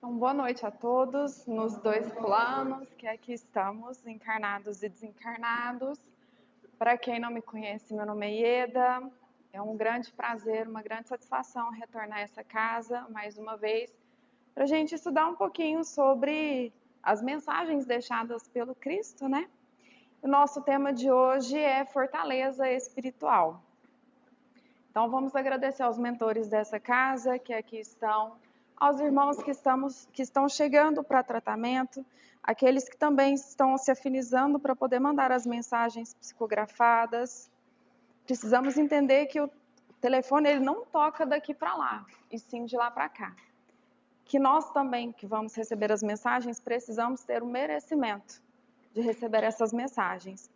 Então, boa noite a todos nos dois planos que aqui estamos, encarnados e desencarnados. Para quem não me conhece, meu nome é Ieda. É um grande prazer, uma grande satisfação retornar a essa casa mais uma vez para a gente estudar um pouquinho sobre as mensagens deixadas pelo Cristo, né? O nosso tema de hoje é fortaleza espiritual. Então, vamos agradecer aos mentores dessa casa que aqui estão, aos irmãos que estão chegando para tratamento, aqueles que também estão se afinizando para poder mandar as mensagens psicografadas. Precisamos entender que o telefone ele não toca daqui para lá, e sim de lá para cá. Que nós também, que vamos receber as mensagens, precisamos ter o merecimento de receber essas mensagens.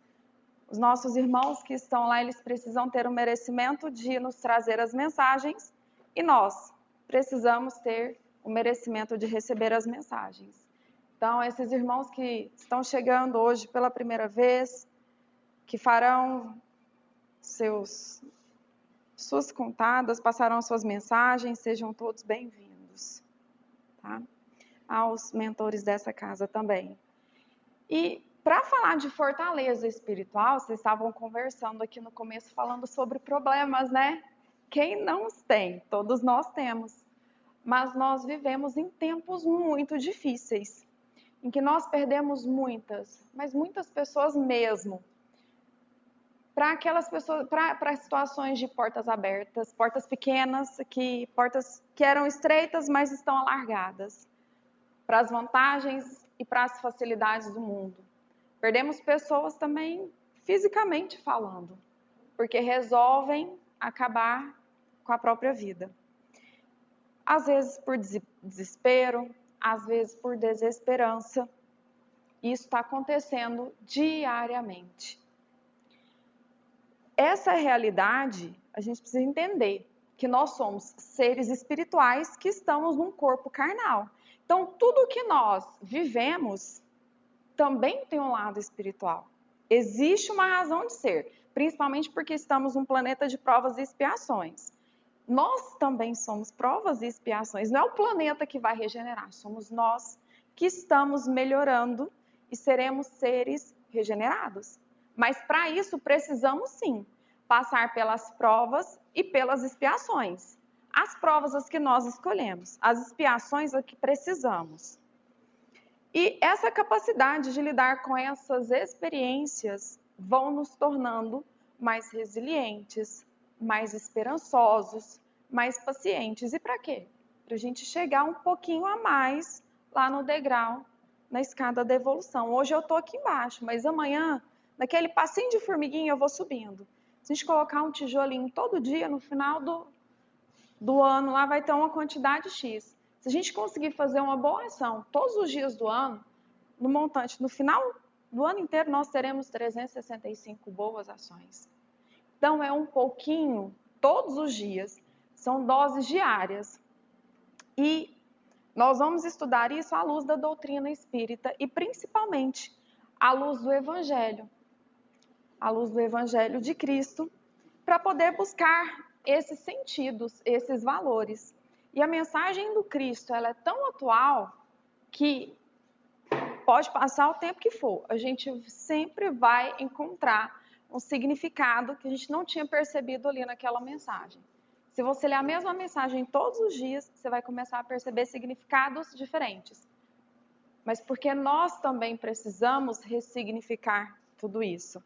Os nossos irmãos que estão lá, eles precisam ter o merecimento de nos trazer as mensagens e nós precisamos ter o merecimento de receber as mensagens. Então, esses irmãos que estão chegando hoje pela primeira vez, que farão suas contadas, passarão suas mensagens, sejam todos bem-vindos, tá? Aos mentores dessa casa também. E para falar de fortaleza espiritual, vocês estavam conversando aqui no começo, falando sobre problemas, né? Quem não os tem? Todos nós temos. Mas nós vivemos em tempos muito difíceis, em que nós perdemos muitas pessoas mesmo. Para aquelas pessoas, para situações de portas abertas, portas pequenas, portas que eram estreitas, mas estão alargadas. Para as vantagens e para as facilidades do mundo. Perdemos pessoas também fisicamente falando, porque resolvem acabar com a própria vida. Às vezes por desespero, às vezes por desesperança. Isso está acontecendo diariamente. Essa realidade, a gente precisa entender que nós somos seres espirituais que estamos num corpo carnal. Então, tudo que nós vivemos também tem um lado espiritual. Existe uma razão de ser, principalmente porque estamos num planeta de provas e expiações. Nós também somos provas e expiações. Não é o planeta que vai regenerar, somos nós que estamos melhorando e seremos seres regenerados. Mas para isso precisamos sim passar pelas provas e pelas expiações. As provas as que nós escolhemos, as expiações as que precisamos. E essa capacidade de lidar com essas experiências vão nos tornando mais resilientes, mais esperançosos, mais pacientes. E para quê? Para a gente chegar um pouquinho a mais lá no degrau, na escada da evolução. Hoje eu estou aqui embaixo, mas amanhã, naquele passinho de formiguinha, eu vou subindo. Se a gente colocar um tijolinho todo dia, no final do ano, lá vai ter uma quantidade X. Se a gente conseguir fazer uma boa ação todos os dias do ano, no montante, no final do ano inteiro, nós teremos 365 boas ações. Então, é um pouquinho todos os dias, são doses diárias. E nós vamos estudar isso à luz da doutrina espírita e, principalmente, à luz do Evangelho. À luz do Evangelho de Cristo, para poder buscar esses sentidos, esses valores. E a mensagem do Cristo, ela é tão atual que pode passar o tempo que for, a gente sempre vai encontrar um significado que a gente não tinha percebido ali naquela mensagem. Se você ler a mesma mensagem todos os dias, você vai começar a perceber significados diferentes. Mas porque nós também precisamos ressignificar tudo isso.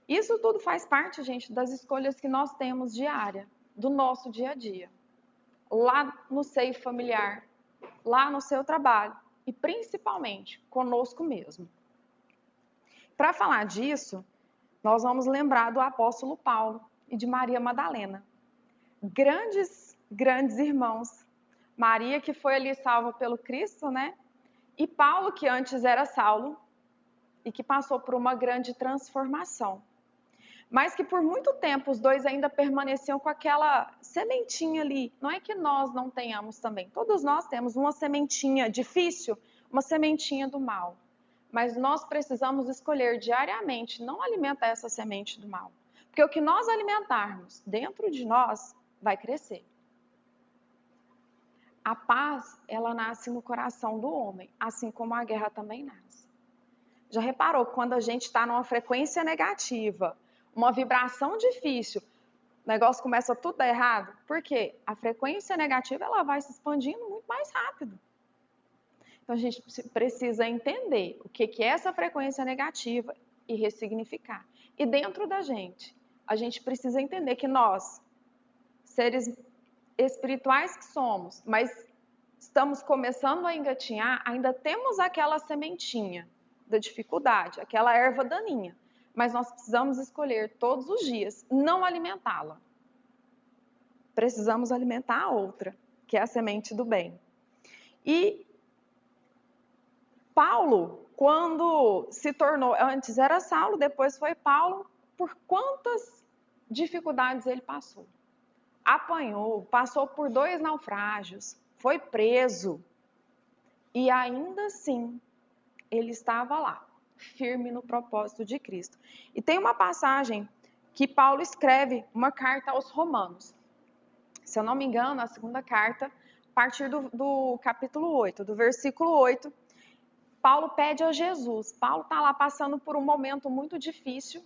Isso tudo faz parte, gente, das escolhas que nós temos diária, do nosso dia a dia. Lá no seio familiar, lá no seu trabalho e principalmente conosco mesmo. Para falar disso, nós vamos lembrar do apóstolo Paulo e de Maria Madalena. Grandes irmãos. Maria, que foi ali salva pelo Cristo, né? E Paulo, que antes era Saulo e que passou por uma grande transformação. Mas que por muito tempo os dois ainda permaneciam com aquela sementinha ali. Não é que nós não tenhamos também. Todos nós temos uma sementinha difícil, uma sementinha do mal. Mas nós precisamos escolher diariamente não alimentar essa semente do mal. Porque o que nós alimentarmos dentro de nós vai crescer. A paz, ela nasce no coração do homem, assim como a guerra também nasce. Já reparou que quando a gente está numa frequência negativa, uma vibração difícil, o negócio começa tudo a dar errado? Por quê? A frequência negativa ela vai se expandindo muito mais rápido. Então a gente precisa entender o que é essa frequência negativa e ressignificar. E dentro da gente, a gente precisa entender que nós, seres espirituais que somos, mas estamos começando a engatinhar, ainda temos aquela sementinha da dificuldade, aquela erva daninha, mas nós precisamos escolher todos os dias não alimentá-la. Precisamos alimentar a outra, que é a semente do bem. E Paulo, quando se tornou, antes era Saulo, depois foi Paulo, por quantas dificuldades ele passou? Apanhou, passou por 2 naufrágios, foi preso. E ainda assim, ele estava lá, firme no propósito de Cristo. E tem uma passagem que Paulo escreve, uma carta aos Romanos. Se eu não me engano, a segunda carta, a partir do capítulo 8, do versículo 8, Paulo pede a Jesus. Paulo está lá passando por um momento muito difícil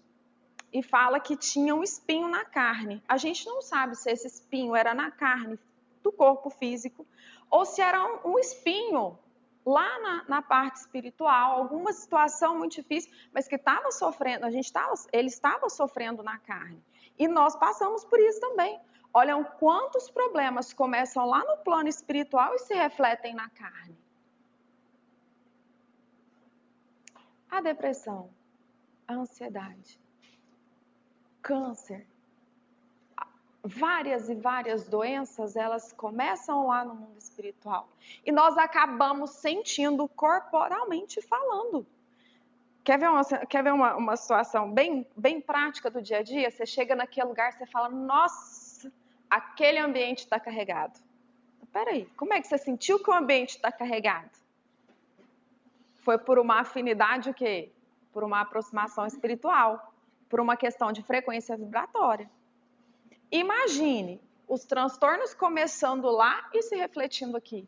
e fala que tinha um espinho na carne. A gente não sabe se esse espinho era na carne do corpo físico ou se era um espinho lá na parte espiritual, alguma situação muito difícil, mas que estava sofrendo, ele estava sofrendo na carne. E nós passamos por isso também. Olham quantos problemas começam lá no plano espiritual e se refletem na carne. A depressão, a ansiedade, câncer, várias e várias doenças, elas começam lá no mundo espiritual. E nós acabamos sentindo corporalmente falando. Quer ver uma situação bem prática do dia a dia? Você chega naquele lugar, você fala, nossa, aquele ambiente está carregado. Peraí, como é que você sentiu que o ambiente está carregado? Foi por uma afinidade o quê? Por uma aproximação espiritual, por uma questão de frequência vibratória. Imagine os transtornos começando lá e se refletindo aqui.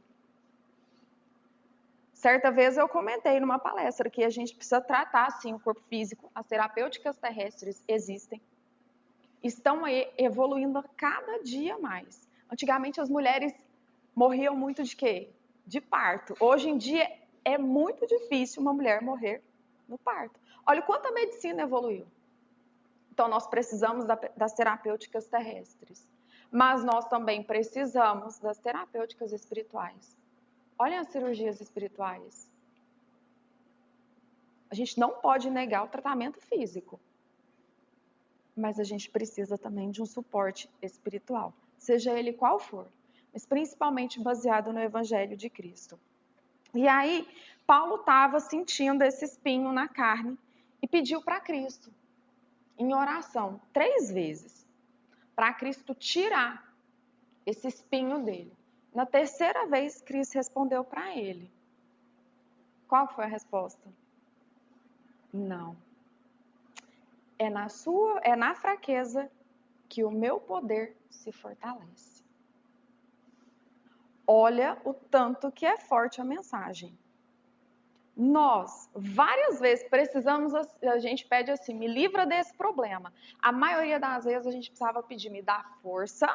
Certa vez eu comentei numa palestra que a gente precisa tratar, sim, o corpo físico. As terapêuticas terrestres existem. Estão aí evoluindo a cada dia mais. Antigamente as mulheres morriam muito de quê? De parto. Hoje em dia é muito difícil uma mulher morrer no parto. Olha o quanto a medicina evoluiu. Então, nós precisamos das terapêuticas terrestres. Mas nós também precisamos das terapêuticas espirituais. Olhem as cirurgias espirituais. A gente não pode negar o tratamento físico. Mas a gente precisa também de um suporte espiritual. Seja ele qual for. Mas principalmente baseado no Evangelho de Cristo. E aí, Paulo estava sentindo esse espinho na carne e pediu para Cristo, em oração, 3 vezes, para Cristo tirar esse espinho dele. Na 3ª vez, Cristo respondeu para ele. Qual foi a resposta? Não. É na fraqueza que o meu poder se fortalece. Olha o tanto que é forte a mensagem. Nós, várias vezes, precisamos, a gente pede assim, me livra desse problema. A maioria das vezes a gente precisava pedir, me dá força,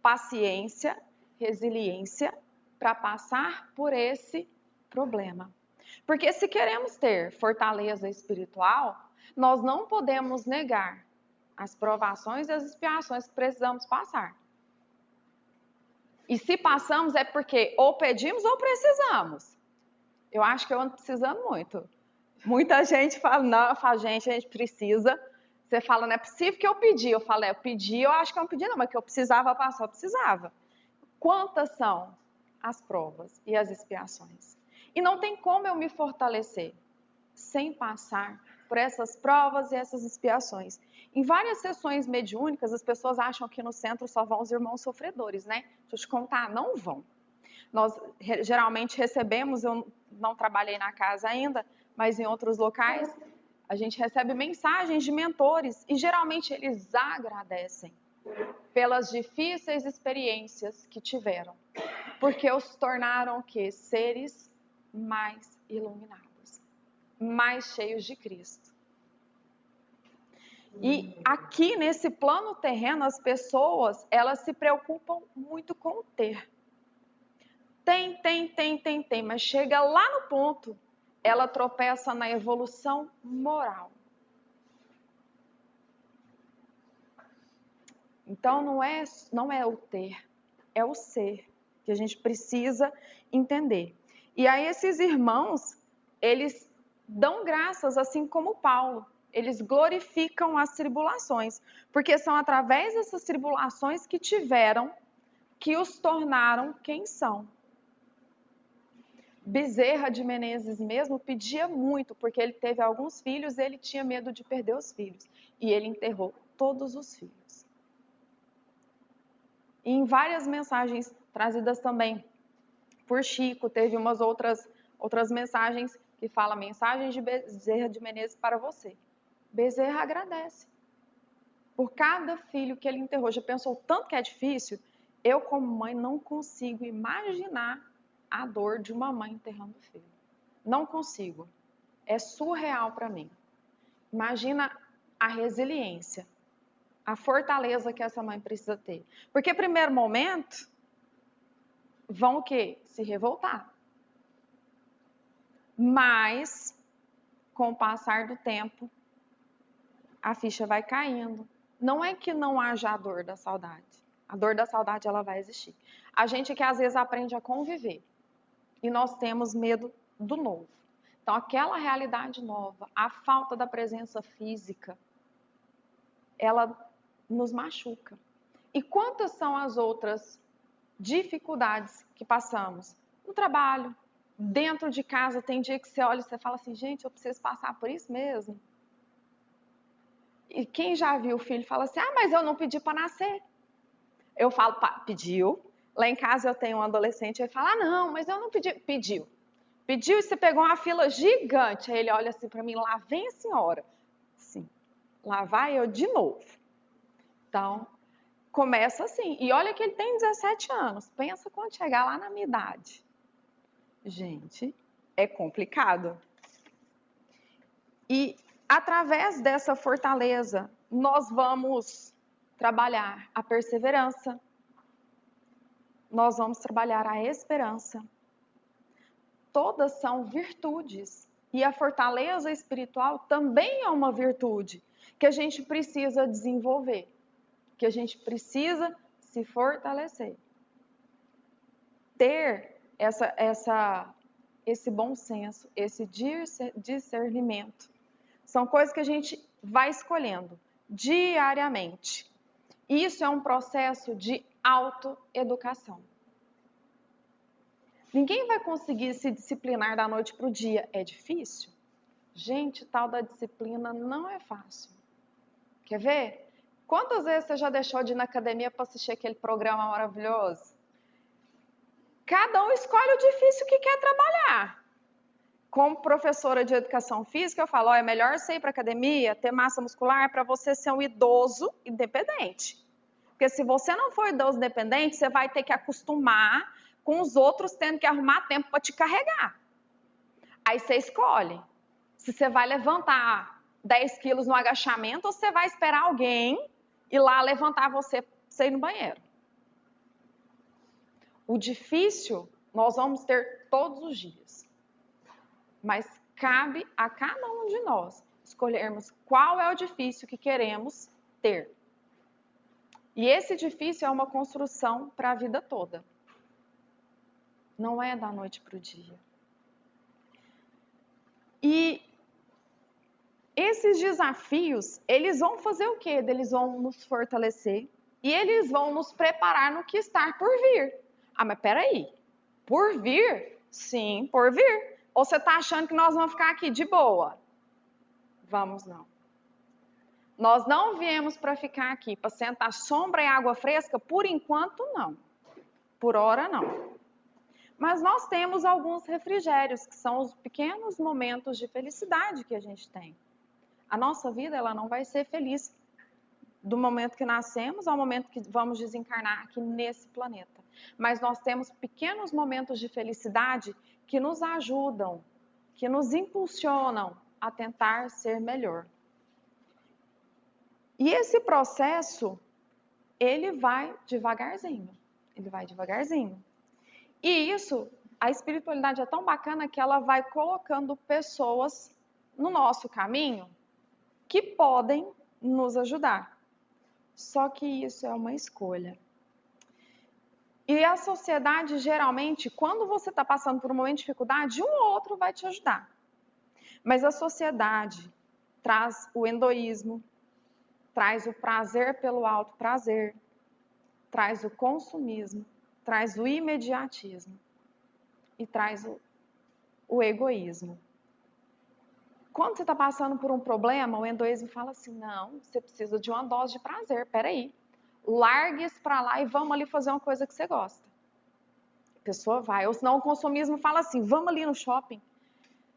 paciência, resiliência para passar por esse problema. Porque se queremos ter fortaleza espiritual, nós não podemos negar as provações e as expiações que precisamos passar. E se passamos é porque ou pedimos ou precisamos. Eu acho que eu ando precisando muito. Muita gente fala, não, fala, gente, a gente precisa. Você fala, não é possível que eu pedi. Eu falo, eu pedi, eu acho que eu não pedi não, mas que eu precisava passar, eu precisava. Quantas são as provas e as expiações? E não tem como eu me fortalecer sem passar por essas provas e essas expiações. Em várias sessões mediúnicas, as pessoas acham que no centro só vão os irmãos sofredores, né? Deixa eu te contar, não vão. Nós geralmente recebemos, eu não trabalhei na casa ainda, mas em outros locais, a gente recebe mensagens de mentores e geralmente eles agradecem pelas difíceis experiências que tiveram. Porque os tornaram o quê? Seres mais iluminados, mais cheios de Cristo. E aqui nesse plano terreno, as pessoas, elas se preocupam muito com o ter. Tem, mas chega lá no ponto, ela tropeça na evolução moral. Então não é o ter, é o ser que a gente precisa entender. E aí esses irmãos, eles dão graças, assim como Paulo. Eles glorificam as tribulações, porque são através dessas tribulações que tiveram, que os tornaram quem são. Bezerra de Menezes mesmo pedia muito, porque ele teve alguns filhos e ele tinha medo de perder os filhos. E ele enterrou todos os filhos. E em várias mensagens trazidas também por Chico, teve umas outras mensagens que falam mensagem de Bezerra de Menezes para você. Bezerra agradece por cada filho que ele enterrou. Já pensou tanto que é difícil? Eu, como mãe, não consigo imaginar a dor de uma mãe enterrando o filho. Não consigo. É surreal para mim. Imagina a resiliência, a fortaleza que essa mãe precisa ter. Porque, primeiro momento, vão o quê? Se revoltar. Mas, com o passar do tempo, a ficha vai caindo. Não é que não haja a dor da saudade. A dor da saudade, ela vai existir. A gente que às vezes aprende a conviver. E nós temos medo do novo. Então, aquela realidade nova, a falta da presença física, ela nos machuca. E quantas são as outras dificuldades que passamos? No trabalho, dentro de casa, tem dia que você olha e você fala assim, gente, eu preciso passar por isso mesmo. E quem já viu o filho fala assim, mas eu não pedi para nascer. Eu falo, pediu. Lá em casa eu tenho um adolescente, ele fala, não, mas eu não pedi. Pediu. Pediu e você pegou uma fila gigante. Aí ele olha assim para mim, lá vem a senhora. Sim, lá vai eu de novo. Então, começa assim. E olha que ele tem 17 anos. Pensa quando chegar lá na minha idade. Gente, é complicado. E através dessa fortaleza, nós vamos trabalhar a perseverança, nós vamos trabalhar a esperança. Todas são virtudes. E a fortaleza espiritual também é uma virtude que a gente precisa desenvolver, que a gente precisa se fortalecer. Ter esse bom senso, esse discernimento. São coisas que a gente vai escolhendo diariamente. Isso é um processo de autoeducação. Ninguém vai conseguir se disciplinar da noite para o dia. É difícil? Gente, tal da disciplina não é fácil. Quer ver? Quantas vezes você já deixou de ir na academia para assistir aquele programa maravilhoso? Cada um escolhe o difícil que quer trabalhar. Como professora de educação física, eu falo, é melhor você ir para a academia, ter massa muscular, para você ser um idoso independente. Porque se você não for idoso independente, você vai ter que acostumar com os outros tendo que arrumar tempo para te carregar. Aí você escolhe se você vai levantar 10 quilos no agachamento ou você vai esperar alguém ir lá levantar você para você ir no banheiro. O difícil nós vamos ter todos os dias. Mas cabe a cada um de nós escolhermos qual é o difícil que queremos ter. E esse difícil é uma construção para a vida toda. Não é da noite para o dia. E esses desafios, eles vão fazer o quê? Eles vão nos fortalecer e eles vão nos preparar no que está por vir. Mas peraí, por vir? Sim, por vir. Ou você está achando que nós vamos ficar aqui de boa? Vamos não. Nós não viemos para ficar aqui, para sentar sombra e água fresca, por enquanto não. Por hora não. Mas nós temos alguns refrigérios, que são os pequenos momentos de felicidade que a gente tem. A nossa vida, ela não vai ser feliz do momento que nascemos ao momento que vamos desencarnar aqui nesse planeta. Mas nós temos pequenos momentos de felicidade que nos ajudam, que nos impulsionam a tentar ser melhor. E esse processo, ele vai devagarzinho. Ele vai devagarzinho. E isso, a espiritualidade é tão bacana que ela vai colocando pessoas no nosso caminho que podem nos ajudar. Só que isso é uma escolha. E a sociedade, geralmente, quando você está passando por um momento de dificuldade, um ou outro vai te ajudar. Mas a sociedade traz o egoísmo, traz o prazer pelo alto prazer, traz o consumismo, traz o imediatismo e traz o egoísmo. Quando você está passando por um problema, o egoísmo fala assim, não, você precisa de uma dose de prazer, peraí. Largue isso para lá e vamos ali fazer uma coisa que você gosta. A pessoa vai. Ou senão o consumismo fala assim, vamos ali no shopping.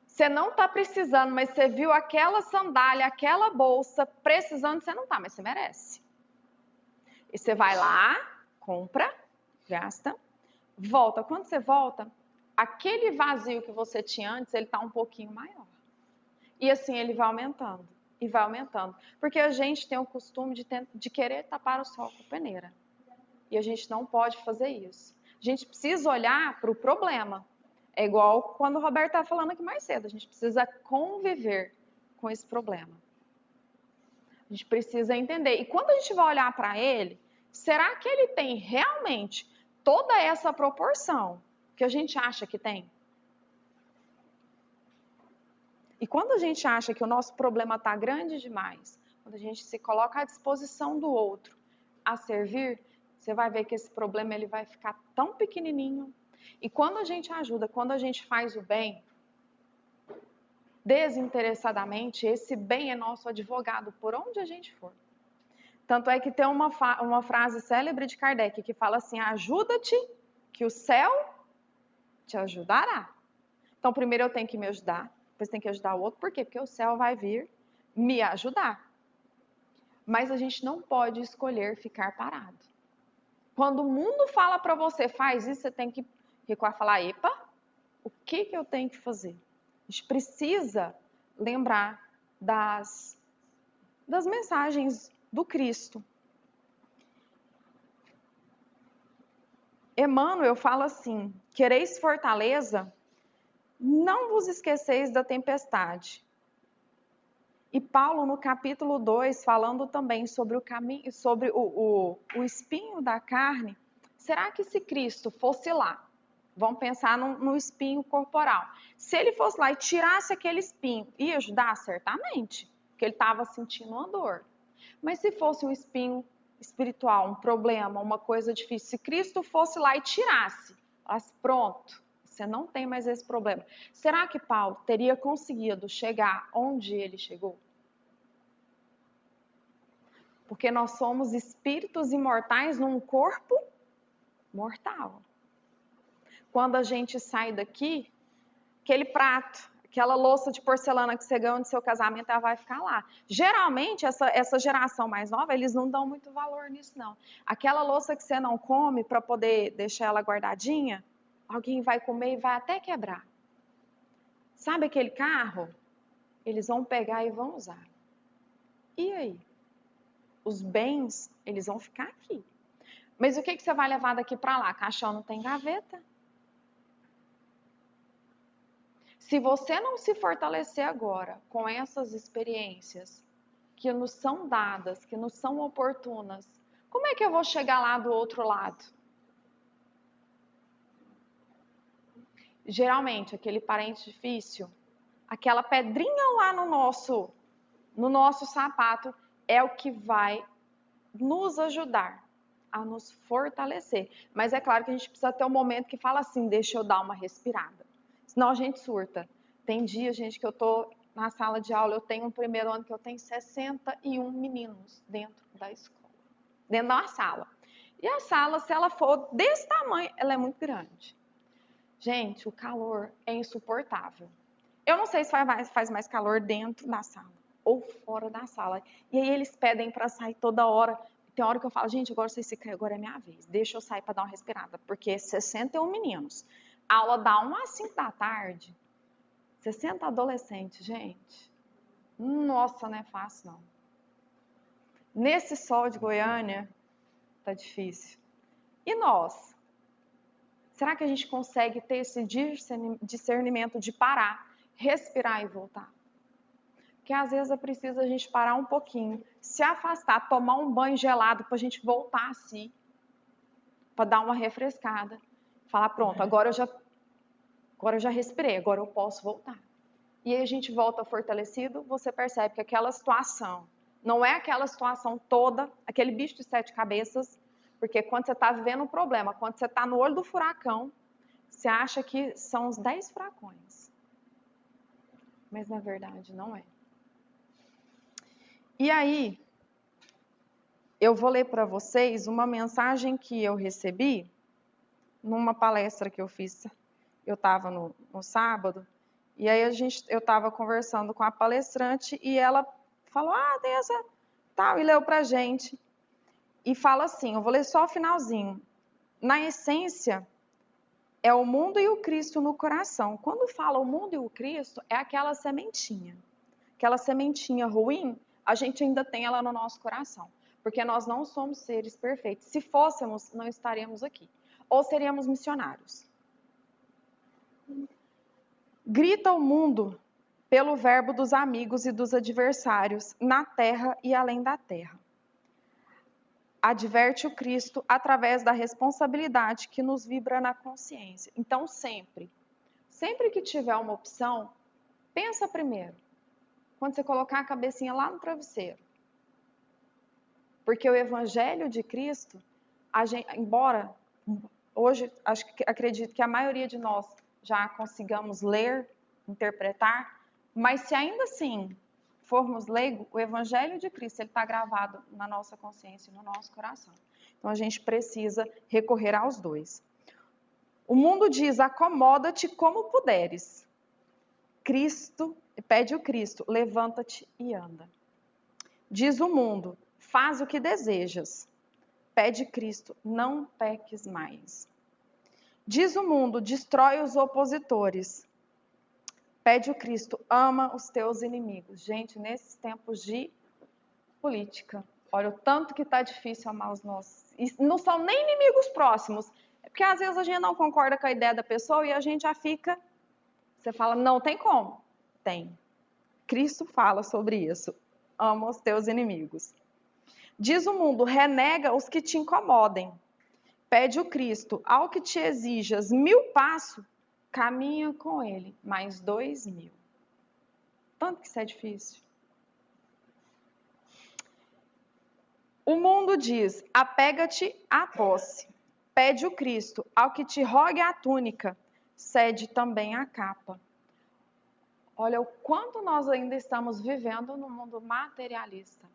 Você não está precisando, mas você viu aquela sandália, aquela bolsa, precisando, você não está, mas você merece. E você vai lá, compra, gasta, volta. Quando você volta, aquele vazio que você tinha antes, ele está um pouquinho maior. E assim ele vai aumentando, e vai aumentando. Porque a gente tem o costume de querer tapar o sol com a peneira. E a gente não pode fazer isso. A gente precisa olhar para o problema. É igual quando o Roberto estava falando aqui mais cedo. A gente precisa conviver com esse problema. A gente precisa entender. E quando a gente vai olhar para ele, será que ele tem realmente toda essa proporção que a gente acha que tem? E quando a gente acha que o nosso problema está grande demais, quando a gente se coloca à disposição do outro a servir, você vai ver que esse problema ele vai ficar tão pequenininho. E quando a gente ajuda, quando a gente faz o bem, desinteressadamente, esse bem é nosso advogado por onde a gente for. Tanto é que tem uma frase célebre de Kardec que fala assim, ajuda-te que o céu te ajudará. Então primeiro eu tenho que me ajudar, depois tem que ajudar o outro. Por quê? Porque o céu vai vir me ajudar. Mas a gente não pode escolher ficar parado. Quando o mundo fala para você, faz isso, você tem que recuar e falar, epa, o que eu tenho que fazer? A gente precisa lembrar das mensagens do Cristo. Emmanuel fala assim, quereis fortaleza, não vos esqueceis da tempestade. E Paulo, no capítulo 2, falando também sobre o caminho, sobre o espinho da carne, será que se Cristo fosse lá, vamos pensar no espinho corporal, se ele fosse lá e tirasse aquele espinho, ia ajudar? Certamente, porque ele estava sentindo uma dor. Mas se fosse um espinho espiritual, um problema, uma coisa difícil, se Cristo fosse lá e tirasse, falasse, pronto, você não tem mais esse problema. Será que Paulo teria conseguido chegar onde ele chegou? Porque nós somos espíritos imortais num corpo mortal. Quando a gente sai daqui, aquele prato, aquela louça de porcelana que você ganhou no seu casamento, ela vai ficar lá. Geralmente, essa geração mais nova, eles não dão muito valor nisso, não. Aquela louça que você não come para poder deixar ela guardadinha, alguém vai comer e vai até quebrar. Sabe aquele carro? Eles vão pegar e vão usar. E aí? Os bens, eles vão ficar aqui. Mas o que você vai levar daqui para lá? Caixão não tem gaveta. Se você não se fortalecer agora com essas experiências que nos são dadas, que nos são oportunas, como é que eu vou chegar lá do outro lado? Geralmente, aquele parente difícil, aquela pedrinha lá no nosso sapato, é o que vai nos ajudar a nos fortalecer. Mas é claro que a gente precisa ter um momento que fala assim, deixa eu dar uma respirada. Senão a gente surta. Tem dia, gente, que eu tô na sala de aula, eu tenho um primeiro ano que eu tenho 61 meninos dentro da escola. Dentro da sala. E a sala, se ela for desse tamanho, ela é muito grande. Gente, o calor é insuportável. Eu não sei se faz mais calor dentro da sala. ou fora da sala. E aí eles pedem para sair toda hora. Tem hora que eu falo, gente, agora vocês ficam, agora é minha vez. Deixa eu sair para dar uma respirada, porque 61 meninos. A aula dá 1 às 5 da tarde. 60 adolescentes, gente. Nossa, não é fácil, não. Nesse sol de Goiânia, tá difícil. E nós? Será que a gente consegue ter esse discernimento de parar, respirar e voltar? Porque às vezes é preciso a gente parar um pouquinho, se afastar, tomar um banho gelado para a gente voltar a si, para dar uma refrescada. Falar, pronto, agora eu já respirei, agora eu posso voltar. E aí a gente volta fortalecido, você percebe que aquela situação não é aquela situação toda, aquele bicho de 7 cabeças, porque quando você está vivendo um problema, quando você está no olho do furacão, você acha que são os 10 furacões. Mas na verdade não é. E aí, eu vou ler para vocês uma mensagem que eu recebi numa palestra que eu fiz. Eu estava no sábado, e aí eu estava conversando com a palestrante e ela falou, tem essa tal, e leu pra gente. E fala assim, eu vou ler só o finalzinho. Na essência, é o mundo e o Cristo no coração. Quando fala o mundo e o Cristo, é aquela sementinha. Aquela sementinha ruim, a gente ainda tem ela no nosso coração. Porque nós não somos seres perfeitos. Se fôssemos, não estaríamos aqui. Ou seríamos missionários. Grita o mundo pelo verbo dos amigos e dos adversários, na terra e além da terra. Adverte o Cristo através da responsabilidade que nos vibra na consciência. Então, sempre que tiver uma opção, pensa primeiro. Quando você colocar a cabecinha lá no travesseiro. Porque o Evangelho de Cristo, embora hoje acredito que a maioria de nós já consigamos ler, interpretar, mas se ainda assim formos leigos, o Evangelho de Cristo está gravado na nossa consciência e no nosso coração. Então a gente precisa recorrer aos dois. O mundo diz, acomoda-te como puderes. Cristo, pede o Cristo, levanta-te e anda. Diz o mundo, faz o que desejas. Pede Cristo, não peques mais. Diz o mundo, destrói os opositores. Pede o Cristo, ama os teus inimigos. Gente, nesses tempos de política, olha o tanto que está difícil amar os nossos. E não são nem inimigos próximos. É porque às vezes a gente não concorda com a ideia da pessoa e a gente já fica... Você fala, não tem como. Tem. Cristo fala sobre isso. Ama os teus inimigos. Diz o mundo, renega os que te incomodem. Pede o Cristo, ao que te exijas 1000 passos, caminha com ele, mais 2000. Tanto que isso é difícil. O mundo diz, apega-te à posse. Pede o Cristo, ao que te rogue a túnica, cede também a capa. Olha o quanto nós ainda estamos vivendo no mundo materialista.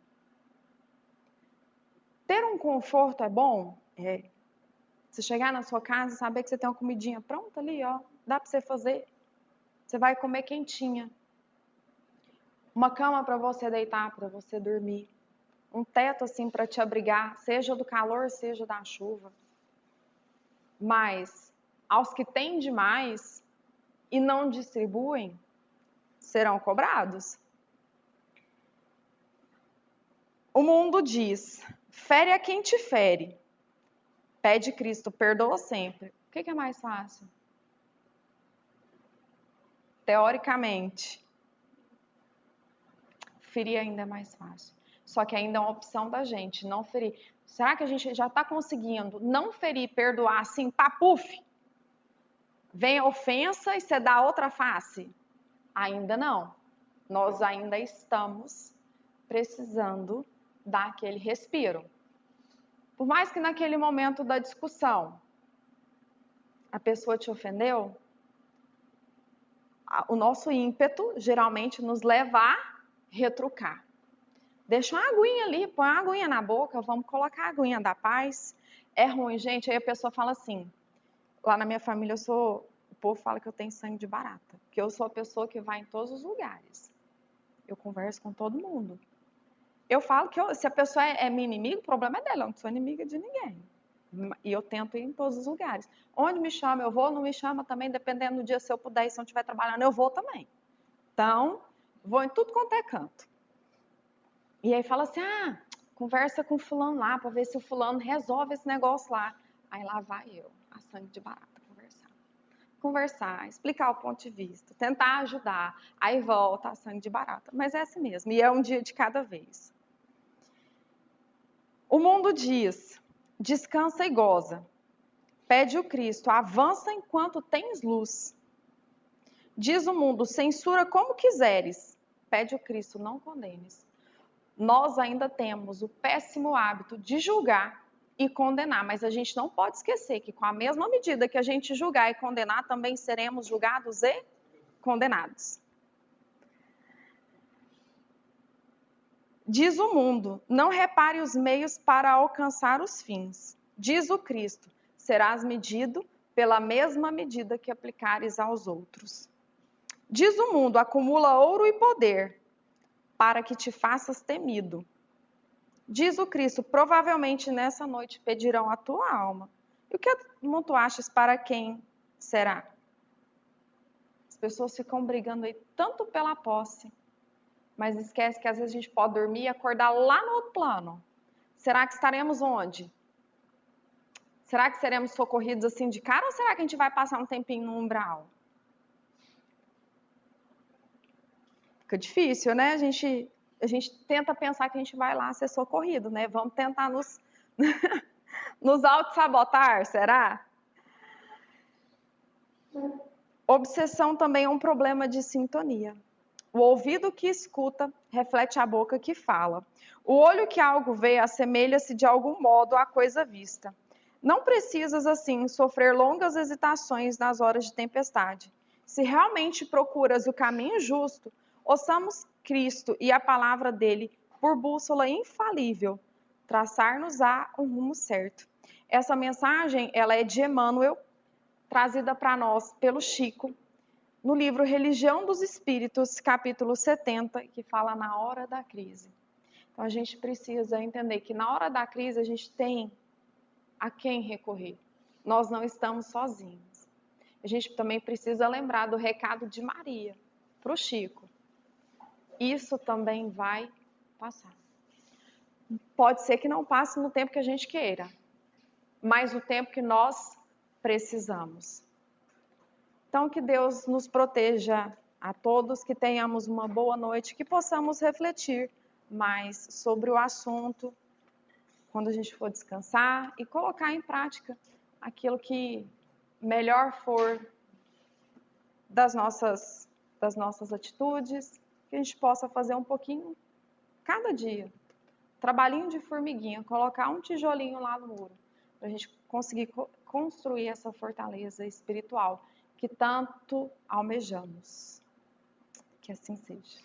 Ter um conforto é bom? É. Você chegar na sua casa e saber que você tem uma comidinha pronta ali, ó, dá para você fazer. Você vai comer quentinha. Uma cama para você deitar, para você dormir. Um teto assim para te abrigar, seja do calor, seja da chuva. Mas aos que têm demais e não distribuem, serão cobrados. O mundo diz, fere a quem te fere. Pede Cristo, perdoa sempre. O que é mais fácil? Teoricamente, ferir ainda é mais fácil. Só que ainda é uma opção da gente, não ferir. Será que a gente já está conseguindo não ferir, perdoar assim, papuf? Vem a ofensa e você dá outra face? Ainda não. Nós ainda estamos precisando dar aquele respiro. Por mais que naquele momento da discussão a pessoa te ofendeu, o nosso ímpeto geralmente nos leva a retrucar. Deixa uma aguinha ali, põe uma aguinha na boca, vamos colocar a aguinha da paz. É ruim, gente. Aí a pessoa fala assim, lá na minha família o povo fala que eu tenho sangue de barata, que eu sou a pessoa que vai em todos os lugares. Eu converso com todo mundo. Eu falo que se a pessoa é minha inimiga, o problema é dela, eu não sou inimiga de ninguém. E eu tento ir em todos os lugares. Onde me chama, eu vou, não me chama também, dependendo do dia, se eu puder e se eu estiver trabalhando, eu vou também. Então, vou em tudo quanto é canto. E aí fala assim, conversa com o fulano lá, para ver se o fulano resolve esse negócio lá. Aí lá vai eu, a sangue de barata, conversar, explicar o ponto de vista, tentar ajudar. Aí volta a sangue de barata. Mas é assim mesmo, e é um dia de cada vez. O mundo diz, descansa e goza. Pede o Cristo, avança enquanto tens luz. Diz o mundo, censura como quiseres. Pede o Cristo, não condenes. Nós ainda temos o péssimo hábito de julgar e condenar, mas a gente não pode esquecer que com a mesma medida que a gente julgar e condenar, também seremos julgados e condenados. Diz o mundo, não repare os meios para alcançar os fins. Diz o Cristo, serás medido pela mesma medida que aplicares aos outros. Diz o mundo, acumula ouro e poder, para que te faças temido. Diz o Cristo, provavelmente nessa noite pedirão a tua alma. E o que tu achas para quem será? As pessoas ficam brigando aí tanto pela posse, mas esquece que às vezes a gente pode dormir e acordar lá no outro plano. Será que estaremos onde? Será que seremos socorridos assim de cara ou será que a gente vai passar um tempinho no umbral? Fica difícil, né? A gente tenta pensar que a gente vai lá ser socorrido, né? Vamos tentar nos auto-sabotar, será? Obsessão também é um problema de sintonia. O ouvido que escuta reflete a boca que fala. O olho que algo vê assemelha-se de algum modo à coisa vista. Não precisas, assim, sofrer longas hesitações nas horas de tempestade. Se realmente procuras o caminho justo, ouçamos Cristo e a palavra dele por bússola infalível, traçar-nos-á um rumo certo. Essa mensagem, ela é de Emmanuel, trazida para nós pelo Chico, no livro Religião dos Espíritos, capítulo 70, que fala na hora da crise. Então a gente precisa entender que na hora da crise a gente tem a quem recorrer. Nós não estamos sozinhos. A gente também precisa lembrar do recado de Maria para o Chico. Isso também vai passar. Pode ser que não passe no tempo que a gente queira, mas o tempo que nós precisamos. Então, que Deus nos proteja a todos, que tenhamos uma boa noite, que possamos refletir mais sobre o assunto quando a gente for descansar e colocar em prática aquilo que melhor for das nossas atitudes, que a gente possa fazer um pouquinho cada dia. Trabalhinho de formiguinha, colocar um tijolinho lá no muro, para a gente conseguir construir essa fortaleza espiritual que tanto almejamos. Que assim seja.